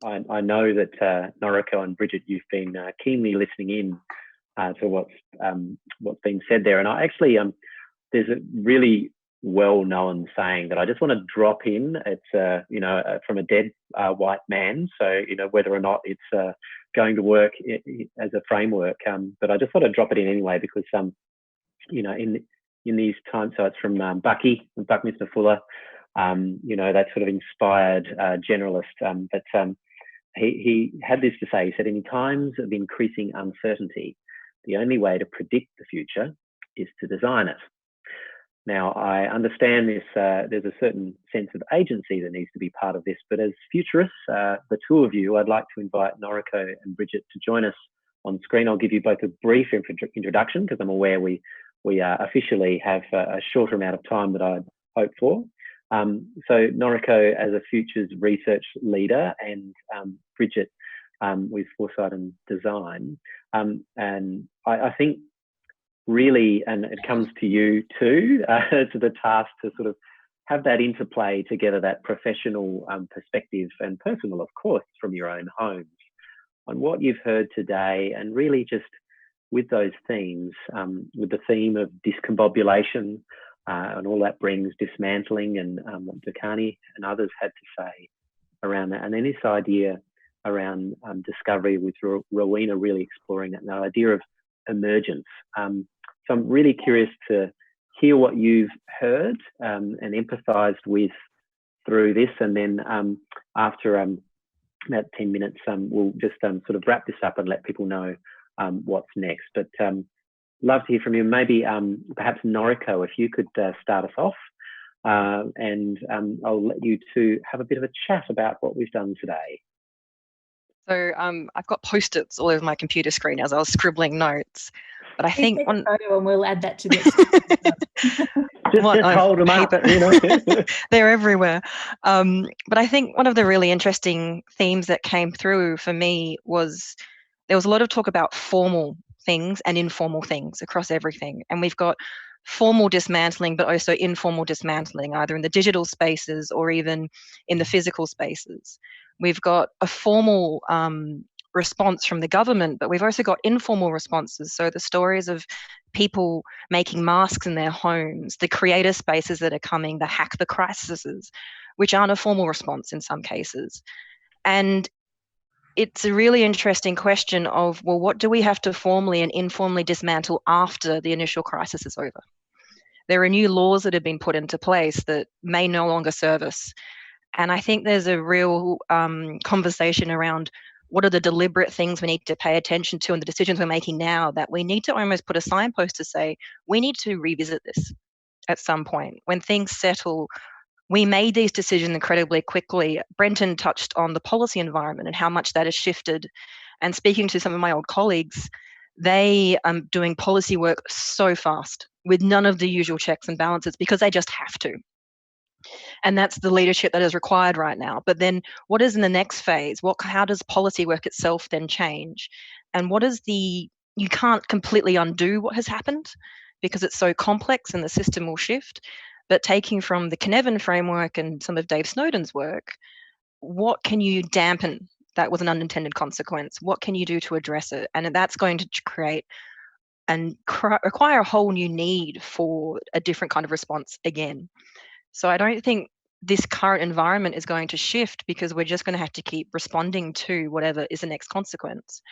I know that Noriko and Bridgette, you've been keenly listening in to what's been said there, and I actually there's a really well-known saying that I just want to drop in. It's from a dead white man, so whether or not it's going to work as a framework, but I just thought I'd drop it in anyway because in these times, so it's from Buckminster Fuller, that sort of inspired generalist, but he had this to say. He said, in times of increasing uncertainty, the only way to predict the future is to design it. Now, I understand this. There's a certain sense of agency that needs to be part of this, but as futurists, the two of you, I'd like to invite Noriko and Bridgette to join us on screen. I'll give you both a brief introduction because I'm aware we officially have a shorter amount of time that I'd hoped for. So Noriko as a futures research leader, and Bridgette with foresight and design. And I think really, and it comes to you too, to the task to sort of have that interplay together, that professional perspective and personal, of course, from your own homes on what you've heard today, and really just with those themes, with the theme of discombobulation and all that brings, dismantling, and what Dakani and others had to say around that, and then this idea around discovery with Rowena really exploring that, and the idea of emergence. So I'm really curious to hear what you've heard and empathized with through this. And then after about 10 minutes, we'll just sort of wrap this up and let people know what's next. But love to hear from you. Maybe perhaps Noriko, if you could start us off, and I'll let you two have a bit of a chat about what we've done today. So I've got Post-its all over my computer screen as I was scribbling notes. But I think on photo, and we'll add that to this. just hold them up, They're everywhere. But I think one of the really interesting themes that came through for me was there was a lot of talk about formal things and informal things across everything. And we've got formal dismantling, but also informal dismantling, either in the digital spaces or even in the physical spaces. We've got a formal response from the government, but we've also got informal responses. So the stories of people making masks in their homes, the creator spaces that are coming, the hack the crises, which aren't a formal response in some cases. And it's a really interesting question of, well, what do we have to formally and informally dismantle after the initial crisis is over? There are new laws that have been put into place that may no longer serve us. And I think there's a real conversation around what are the deliberate things we need to pay attention to and the decisions we're making now that we need to almost put a signpost to say, we need to revisit this at some point. When things settle, we made these decisions incredibly quickly. Brenton touched on the policy environment and how much that has shifted. And speaking to some of my old colleagues, they are doing policy work so fast with none of the usual checks and balances because they just have to. And that's the leadership that is required right now. But then what is in the next phase? How does policy work itself then change? And what is you can't completely undo what has happened because it's so complex and the system will shift. But taking from the Cynefin framework and some of Dave Snowden's work, what can you dampen that was an unintended consequence? What can you do to address it? And that's going to create and require a whole new need for a different kind of response again. So I don't think this current environment is going to shift because we're just going to have to keep responding to whatever is the next consequence.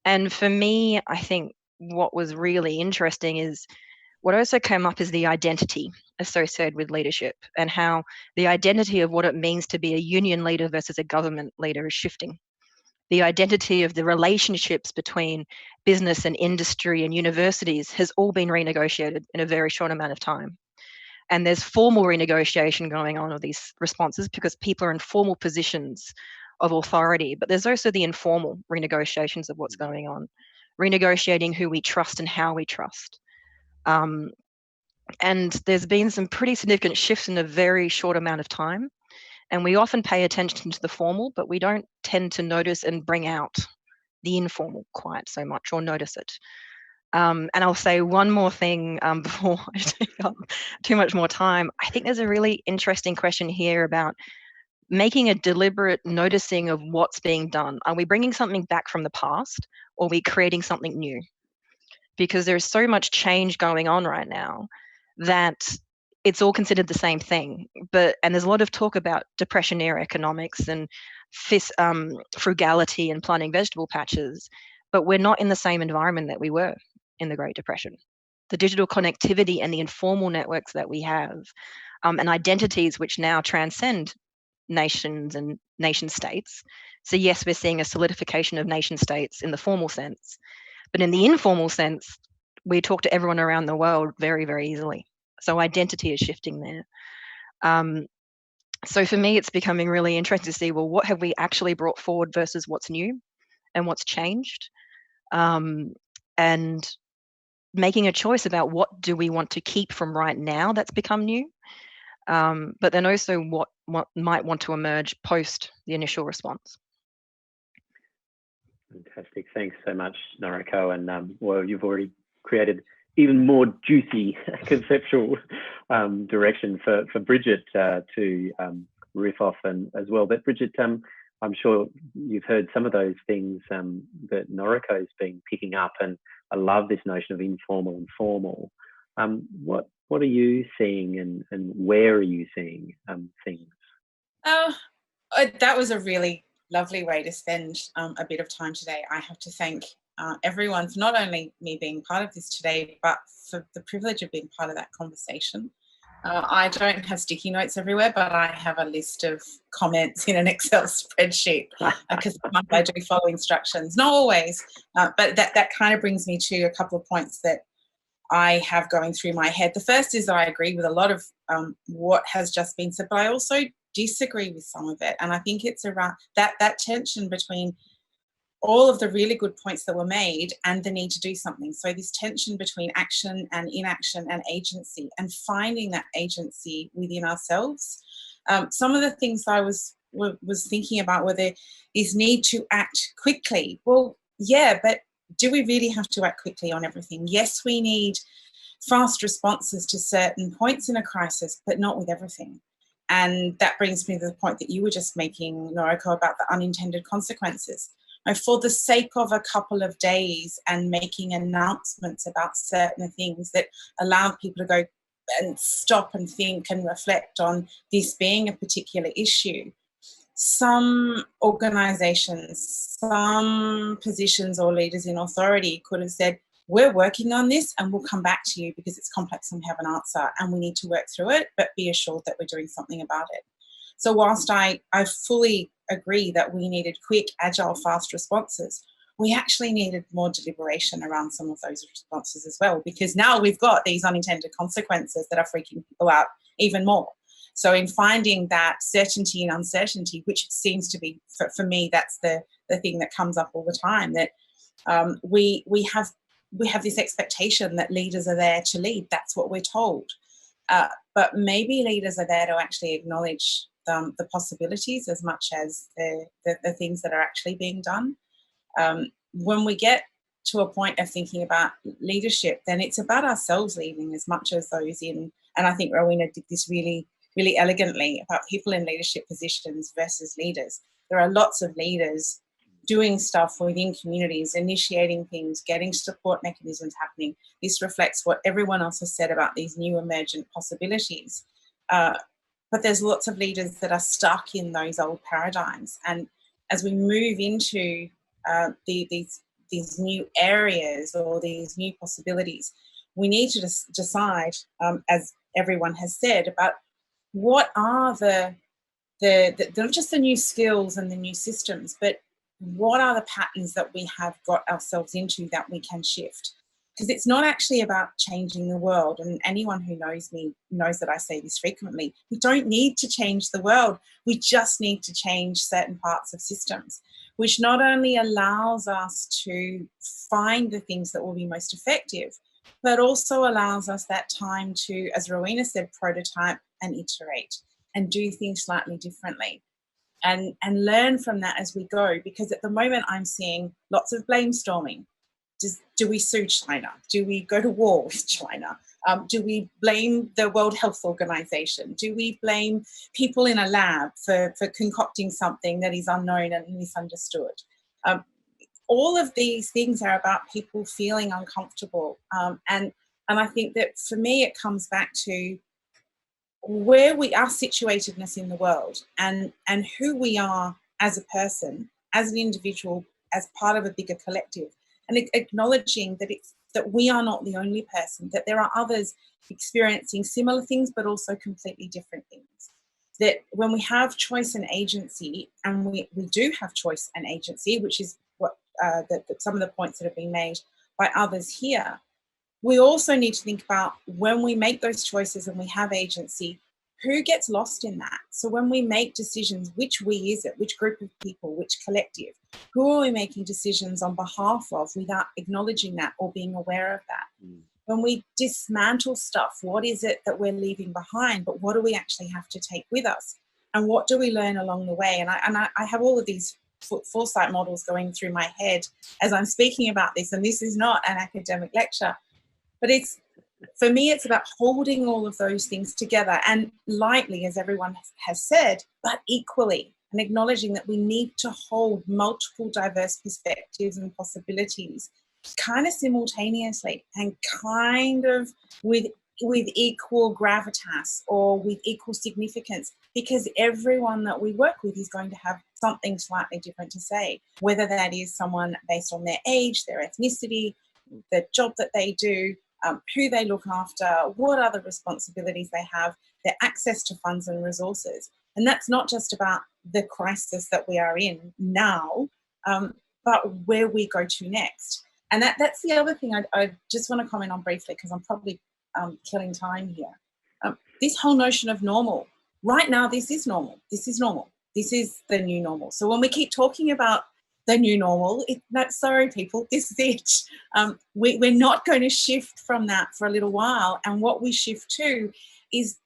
And for me, I think what was really interesting is what also came up is the identity associated with leadership and how the identity of what it means to be a union leader versus a government leader is shifting. The identity of the relationships between business and industry and universities has all been renegotiated in a very short amount of time. And there's formal renegotiation going on of these responses because people are in formal positions of authority, but there's also the informal renegotiations of what's going on, renegotiating who we trust and how we trust. And there's been some pretty significant shifts in a very short amount of time. And we often pay attention to the formal, but we don't tend to notice and bring out the informal quite so much or notice it. And I'll say one more thing before I take up too much more time. I think there's a really interesting question here about making a deliberate noticing of what's being done. Are we bringing something back from the past, or are we creating something new? Because there's so much change going on right now that it's all considered the same thing. And there's a lot of talk about depression era economics and frugality and planting vegetable patches, but we're not in the same environment that we were in the Great Depression. The digital connectivity and the informal networks that we have, and identities which now transcend nations and nation states. So yes, we're seeing a solidification of nation states in the formal sense, but in the informal sense, we talk to everyone around the world very, very easily. So identity is shifting there. So for me, it's becoming really interesting to see, well, what have we actually brought forward versus what's new and what's changed? And making a choice about what do we want to keep from right now that's become new, but then also what might want to emerge post the initial response. Fantastic. Thanks so much, Noriko. And well, you've already created even more juicy conceptual direction for Bridgette to riff off and as well. But Bridgette, I'm sure you've heard some of those things that Noriko's been picking up, and I love this notion of informal and formal. What are you seeing, and where are you seeing things? That was a really lovely way to spend a bit of time today. I have to thank everyone for not only me being part of this today, but for the privilege of being part of that conversation. I don't have sticky notes everywhere, but I have a list of comments in an Excel spreadsheet because I do follow instructions. Not always, but that kind of brings me to a couple of points that I have going through my head. The first is that I agree with a lot of what has just been said, but I also disagree with some of it. And I think it's around that tension between all of the really good points that were made and the need to do something. So this tension between action and inaction and agency, and finding that agency within ourselves. Some of the things I was thinking about were there is need to act quickly. Well, yeah, but do we really have to act quickly on everything? Yes, we need fast responses to certain points in a crisis, but not with everything. And that brings me to the point that you were just making, Noriko, about the unintended consequences. For the sake of a couple of days and making announcements about certain things that allow people to go and stop and think and reflect on this being a particular issue, some organisations, some positions or leaders in authority could have said, we're working on this and we'll come back to you because it's complex and we have an answer and we need to work through it, but be assured that we're doing something about it. So whilst I fully agree that we needed quick, agile, fast responses, we actually needed more deliberation around some of those responses as well, because now we've got these unintended consequences that are freaking people out even more. So in finding that certainty and uncertainty, which seems to be, for me, that's the thing that comes up all the time, that we have this expectation that leaders are there to lead. That's what we're told. But maybe leaders are there to actually acknowledge the possibilities as much as the things that are actually being done. When we get to a point of thinking about leadership, then it's about ourselves leading as much as those in, and I think Rowena did this really, really elegantly, about people in leadership positions versus leaders. There are lots of leaders doing stuff within communities, initiating things, getting support mechanisms happening. This reflects what everyone else has said about these new emergent possibilities. But there's lots of leaders that are stuck in those old paradigms. And as we move into these new areas or these new possibilities, we need to decide, as everyone has said, about what are the not just the new skills and the new systems, but what are the patterns that we have got ourselves into that we can shift? Because it's not actually about changing the world. And anyone who knows me knows that I say this frequently. We don't need to change the world. We just need to change certain parts of systems, which not only allows us to find the things that will be most effective, but also allows us that time to, as Rowena said, prototype and iterate and do things slightly differently. And learn from that as we go. Because at the moment I'm seeing lots of blame storming. Do we sue China? Do we go to war with China? Do we blame the World Health Organization? Do we blame people in a lab for concocting something that is unknown and misunderstood? All of these things are about people feeling uncomfortable. And I think that for me, it comes back to where we are situatedness in the world and who we are as a person, as an individual, as part of a bigger collective, and acknowledging that we are not the only person, that there are others experiencing similar things but also completely different things. That when we have choice and agency, and we do have choice and agency, which is what some of the points that have been made by others here, we also need to think about when we make those choices and we have agency, who gets lost in that? So when we make decisions, which we is it? Which group of people? Which collective? Who are we making decisions on behalf of without acknowledging that or being aware of that? When we dismantle stuff, what is it that we're leaving behind? But what do we actually have to take with us? And what do we learn along the way? And I have all of these foresight models going through my head as I'm speaking about this. And this is not an academic lecture. But for me, it's about holding all of those things together and lightly, as everyone has said, but equally, and acknowledging that we need to hold multiple diverse perspectives and possibilities kind of simultaneously and kind of with equal gravitas or with equal significance, because everyone that we work with is going to have something slightly different to say, whether that is someone based on their age, their ethnicity, the job that they do, who they look after, what other responsibilities they have, their access to funds and resources. And that's not just about the crisis that we are in now, but where we go to next. And that's the other thing I just want to comment on briefly, because I'm probably killing time here. This whole notion of normal. Right now, this is normal. This is normal. This is the new normal. So when we keep talking about the new normal, sorry people, this is it. We're not going to shift from that for a little while, and what we shift to is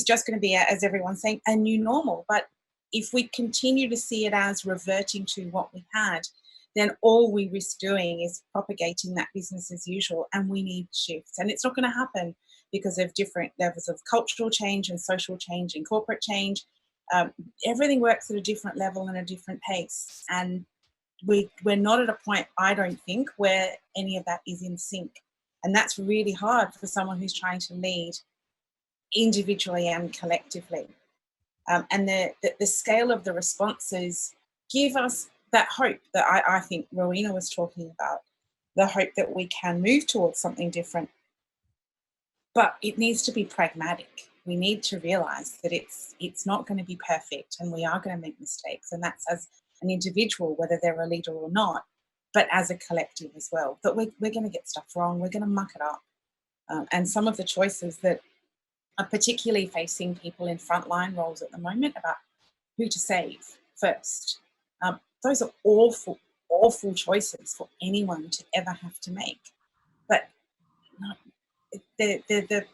just going to be, as everyone's saying, a new normal. But if we continue to see it as reverting to what we had, then all we risk doing is propagating that business as usual, and we need shifts. And it's not going to happen because of different levels of cultural change and social change and corporate change. Everything works at a different level and a different pace, and we're not at a point, I don't think, where any of that is in sync. And that's really hard for someone who's trying to lead individually and collectively. And the scale of the responses give us that hope that I think Rowena was talking about, the hope that we can move towards something different. But it needs to be pragmatic. We need to realise that it's not going to be perfect, and we are going to make mistakes. And that's as an individual, whether they're a leader or not, but as a collective as well. But we're going to get stuff wrong. We're going to muck it up. And some of the choices that are particularly facing people in frontline roles at the moment about who to save first, those are awful, awful choices for anyone to ever have to make. But they're the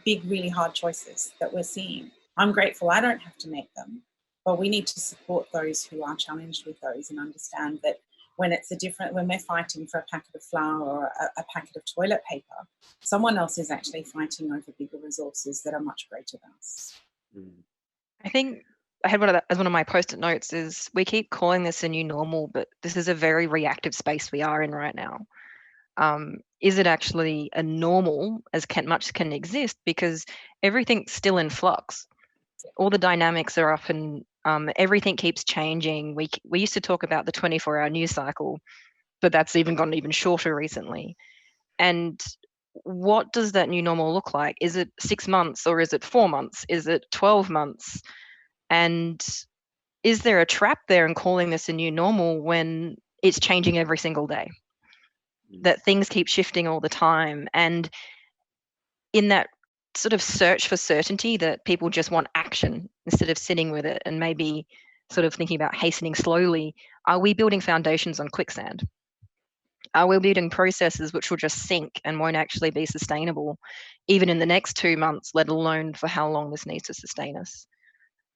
big, really hard choices that we're seeing. I'm grateful I don't have to make them. But we need to support those who are challenged with those and understand that when we're fighting for a packet of flour or a packet of toilet paper, someone else is actually fighting over bigger resources that are much greater than us. I think I had one of my post-it notes is we keep calling this a new normal, but this is a very reactive space we are in right now. Is it actually a normal as much can exist? Because everything's still in flux. All the dynamics are up and everything keeps changing. We used to talk about the 24-hour news cycle, but that's gotten even shorter recently. And what does that new normal look like? Is it 6 months or is it 4 months? Is it 12 months? And is there a trap there in calling this a new normal when it's changing every single day? That things keep shifting all the time. And in that sort of search for certainty that people just want action instead of sitting with it and maybe sort of thinking about hastening slowly, are we building foundations on quicksand? Are we building processes which will just sink and won't actually be sustainable even in the next 2 months, let alone for how long this needs to sustain us?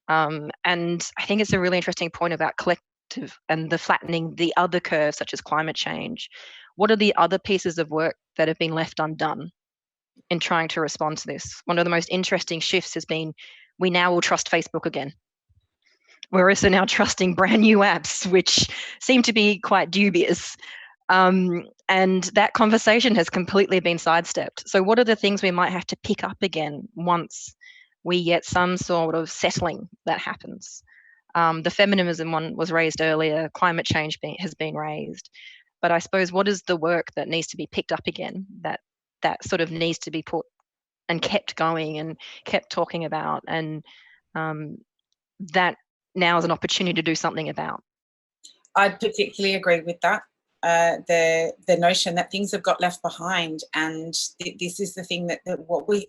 And I think it's a really interesting point about collective and the flattening the other curves, such as climate change. What are the other pieces of work that have been left undone in trying to respond to this. One of the most interesting shifts has been we now will trust Facebook again. We're also now trusting brand new apps, which seem to be quite dubious. And that conversation has completely been sidestepped. So what are the things we might have to pick up again once we get some sort of settling that happens? The feminism one was raised earlier, climate change has been raised. But I suppose what is the work that needs to be picked up again, that sort of needs to be put and kept going and kept talking about, and that now is an opportunity to do something about? I particularly agree with that. The notion that things have got left behind, and this is the thing that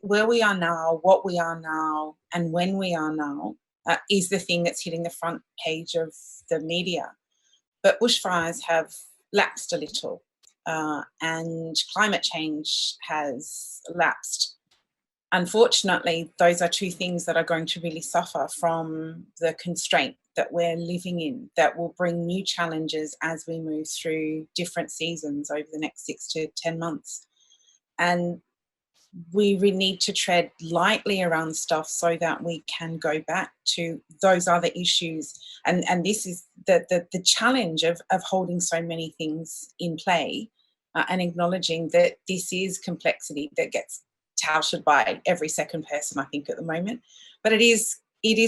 where we are now, what we are now, and when we are now is the thing that's hitting the front page of the media. But bushfires have lapsed a little, and climate change has lapsed. Unfortunately, those are two things that are going to really suffer from the constraint that we're living in, that will bring new challenges as we move through different seasons over the next 6 to 10 months. And we really need to tread lightly around stuff so that we can go back to those other issues. And this is the challenge of holding so many things in play, and acknowledging that this is complexity that gets touted by every second person, I think, at the moment. But it is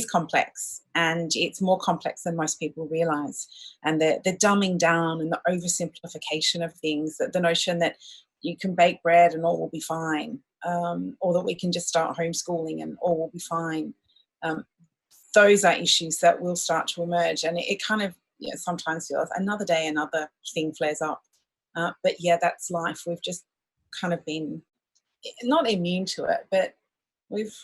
complex, and it's more complex than most people realise. And the dumbing down and the oversimplification of things, that the notion that you can bake bread and all will be fine, or that we can just start homeschooling and all will be fine. Those are issues that will start to emerge, and it kind of sometimes feels another day, another thing flares up. But yeah, that's life. We've just kind of been not immune to it, but we've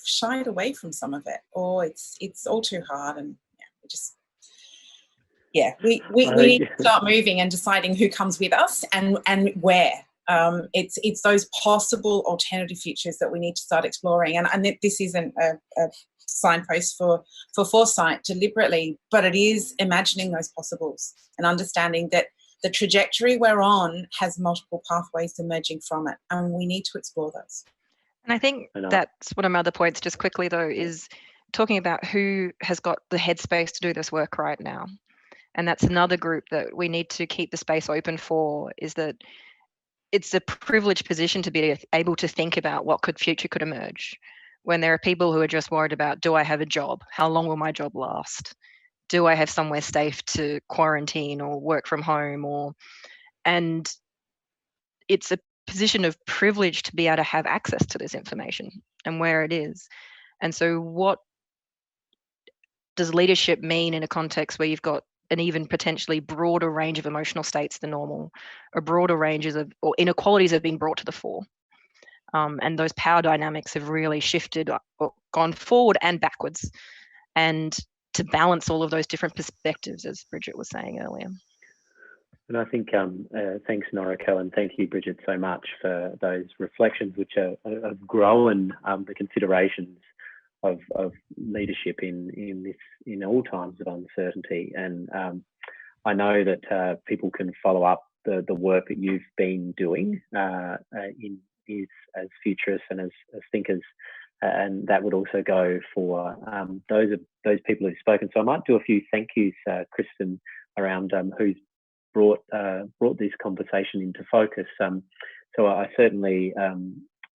shied away from some of it, or it's all too hard, and we need to start moving and deciding who comes with us and where. It's those possible alternative futures that we need to start exploring, and this isn't a signpost for foresight deliberately, but it is imagining those possibles and understanding that the trajectory we're on has multiple pathways emerging from it, and we need to explore those. And I think that's one of my other points, just quickly though, is talking about who has got the headspace to do this work right now. And that's another group that we need to keep the space open for, is that it's a privileged position to be able to think about what future could emerge, when there are people who are just worried about, do I have a job? How long will my job last? Do I have somewhere safe to quarantine or work from home? And it's a position of privilege to be able to have access to this information and where it is. And so what does leadership mean in a context where you've got an even potentially broader range of emotional states than normal, or broader ranges of, or inequalities have been brought to the fore? And those power dynamics have really shifted, or gone forward and backwards, and to balance all of those different perspectives, as Bridgette was saying earlier. And I think, thanks, Noriko, and thank you, Bridgette, so much for those reflections, which have grown the considerations of leadership in all times of uncertainty. And I know that people can follow up the work that you've been doing as futurists and as thinkers, and that would also go for those people who've spoken. So I might do a few thank yous, Kristen, around who's brought this conversation into focus. So I certainly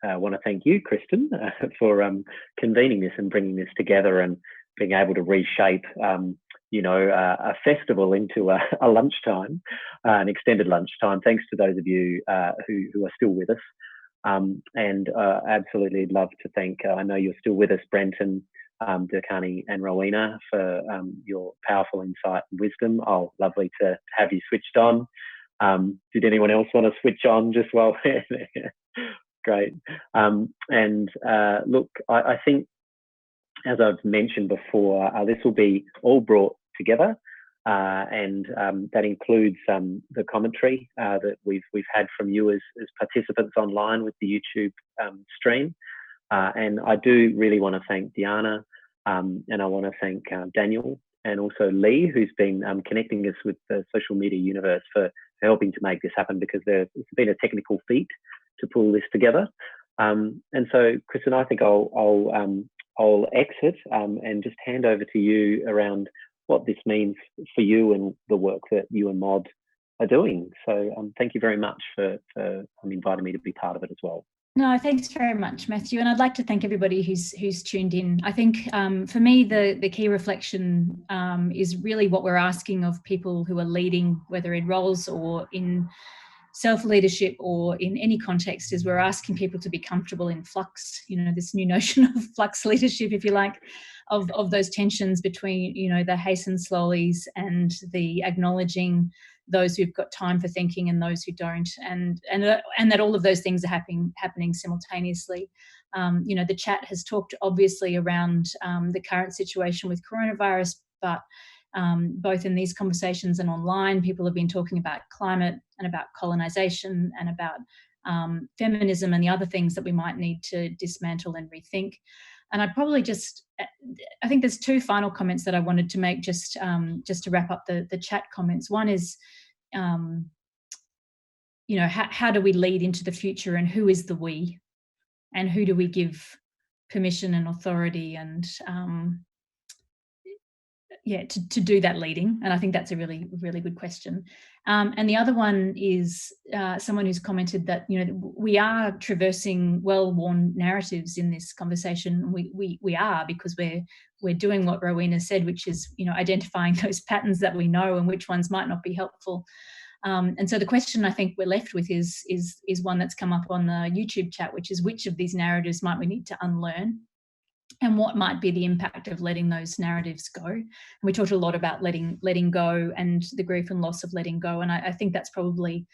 want to thank you, Kristen, for convening this and bringing this together and being able to reshape, a festival into a lunchtime, an extended lunchtime. Thanks to those of you who are still with us. And absolutely love to thank, I know you're still with us, Brenton, Durkani and Rowena, for your powerful insight and wisdom. Oh, lovely to have you switched on. Did anyone else want to switch on just while we're there? Great. Look, I think, as I've mentioned before, this will be all brought together, and that includes the commentary that we've had from you as participants online with the YouTube stream. And I do really want to thank Diana, and I want to thank Daniel, and also Lee, who's been connecting us with the social media universe for helping to make this happen, because it's been a technical feat to pull this together. And so, Kristen, I think I'll exit and just hand over to you around what this means for you and the work that you and Mod are doing. So thank you very much for inviting me to be part of it as well. No, thanks very much, Matthew. And I'd like to thank everybody who's tuned in. I think for me, the key reflection is really what we're asking of people who are leading, whether in roles or in self-leadership or in any context, is we're asking people to be comfortable in flux, this new notion of flux leadership, if you like, of those tensions between, the hasten slowlies and the acknowledging those who've got time for thinking and those who don't, and that all of those things are happening simultaneously. The chat has talked obviously around the current situation with coronavirus, but both in these conversations and online, people have been talking about climate and about colonization and about feminism and the other things that we might need to dismantle and rethink. And I'd probably I think there's two final comments that I wanted to make just to wrap up the chat comments. One is, how do we lead into the future, and who is the we, and who do we give permission and authority and to do that leading? And I think that's a really, really good question. And the other one is someone who's commented that, we are traversing well-worn narratives in this conversation. We are, because we're doing what Rowena said, which is, identifying those patterns that we know and which ones might not be helpful. And so the question I think we're left with is one that's come up on the YouTube chat, which is, which of these narratives might we need to unlearn? And what might be the impact of letting those narratives go? And we talked a lot about letting go and the grief and loss of letting go. And I think that's probably,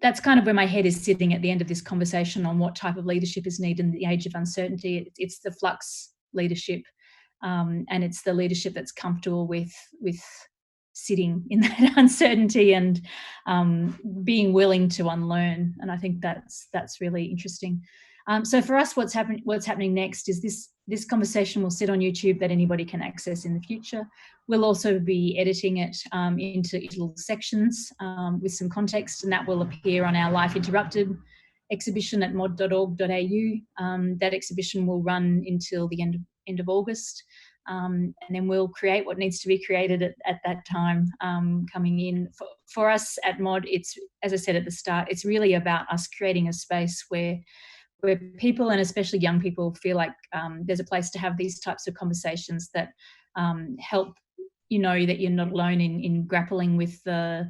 that's kind of where my head is sitting at the end of this conversation on what type of leadership is needed in the age of uncertainty. It's the flux leadership, and it's the leadership that's comfortable with sitting in that uncertainty and being willing to unlearn. And I think that's really interesting. So for us, what's happening next is this conversation will sit on YouTube that anybody can access in the future. We'll also be editing it into little sections with some context, and that will appear on our Life Interrupted exhibition at mod.org.au. That exhibition will run until the end of August, and then we'll create what needs to be created at that time coming in. For us at Mod, it's, as I said at the start, it's really about us creating a space where people, and especially young people, feel like there's a place to have these types of conversations that help that you're not alone in grappling with the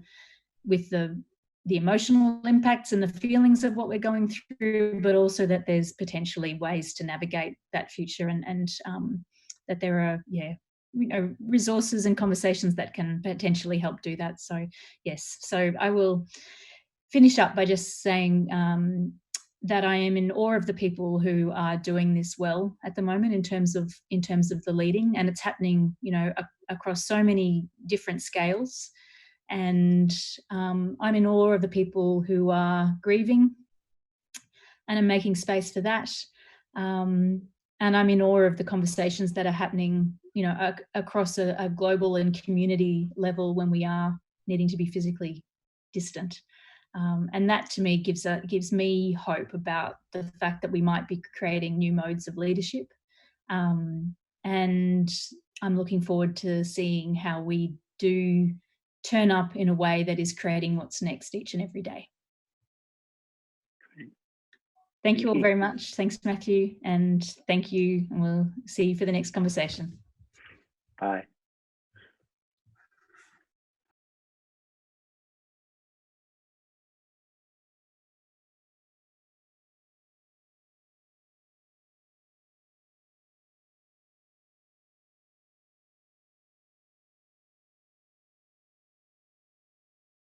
emotional impacts and the feelings of what we're going through, but also that there's potentially ways to navigate that future, and that there are resources and conversations that can potentially help do that. So yes, so I will finish up by just saying that I am in awe of the people who are doing this well at the moment in terms of the leading, and it's happening, across so many different scales. And I'm in awe of the people who are grieving and are making space for that. And I'm in awe of the conversations that are happening, across a global and community level when we are needing to be physically distant. And that to me gives me hope about the fact that we might be creating new modes of leadership. And I'm looking forward to seeing how we do turn up in a way that is creating what's next each and every day. Thank you all very much. Thanks, Matthew. And thank you. And we'll see you for the next conversation. Bye.